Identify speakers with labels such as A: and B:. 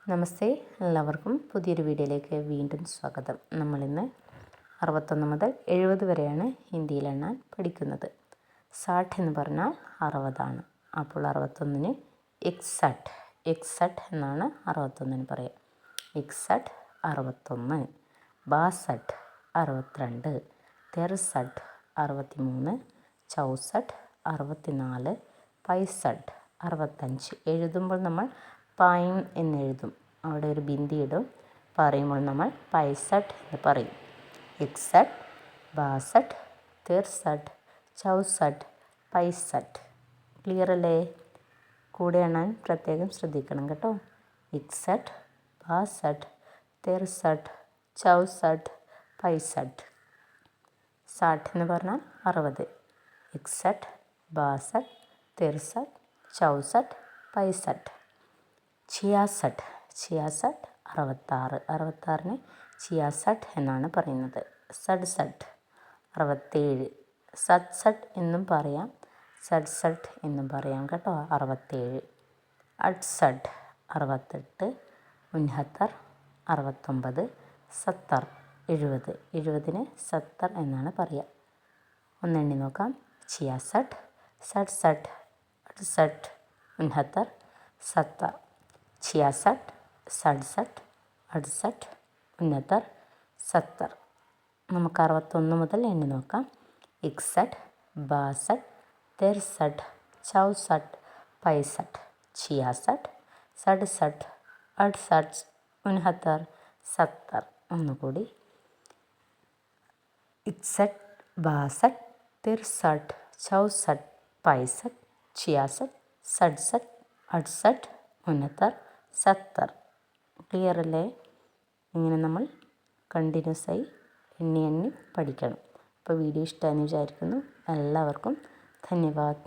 A: നമസ്തേ, എല്ലാവർക്കും പുതിയൊരു വീഡിയോയിലേക്ക് വീണ്ടും സ്വാഗതം. നമ്മളിന്ന് 61 മുതൽ 70 വരെയാണ് ഹിന്ദിയിൽ എണ്ണാൻ പഠിക്കുന്നത്. 60 എന്ന് പറഞ്ഞാൽ 60 അപ്പോൾ 61-ന് ഇക്സട്ട് എന്നാണ് 61-ന് പറയുക. ഇക്സട്ട് 61, 62 62, 63 63, 64 64, 65 65. എഴുതുമ്പോൾ നമ്മൾ പായും എന്നെഴുതും, അവിടെ ഒരു ബിന്ദി ഇടും. പറയുമ്പോൾ നമ്മൾ 65 എന്ന് പറയും. ഇക്സട്ട്, 62, 63, 64, 65. ക്ലിയർ അല്ലേ? കൂടെ എണ്ണാൻ പ്രത്യേകം ശ്രദ്ധിക്കണം കേട്ടോ. ഇക്സട്ട്, 62, 63, 64, 65. 60 എന്ന് പറഞ്ഞാൽ 60. ഇക്സട്ട്, 62, 63, 64, 65. 66 66, 66 66-ന് 66 എന്നാണ് പറയുന്നത്. 67 67, 67 എന്നും പറയാം, 67 എന്നും പറയാം കേട്ടോ. 67. 68 68, 69 69, 70 70 70-ന് 70 എന്നാണ് പറയുക. ഒന്നെണ്ണി നോക്കാം. 66 67 68 69 70. 66 67 68 69 70. നമുക്ക് 61 മുതൽ എണ്ണി നോക്കാം. ഇക്സട്ട്, 62, 63, 64, 65, 66 67 68 69 70. ഒന്നുകൂടി. ഇക്സട്ട്, 62, 63, 64, 65, 66 67 68 69 70. ക്ലിയർ അല്ലേ? ഇങ്ങനെ നമ്മൾ കണ്ടിന്യൂസ് ആയി എണ്ണി പഠിക്കണം. അപ്പോൾ വീഡിയോ ഇഷ്ടമായെന്ന് വിചാരിക്കുന്നു. എല്ലാവർക്കും ധന്യവാദ്.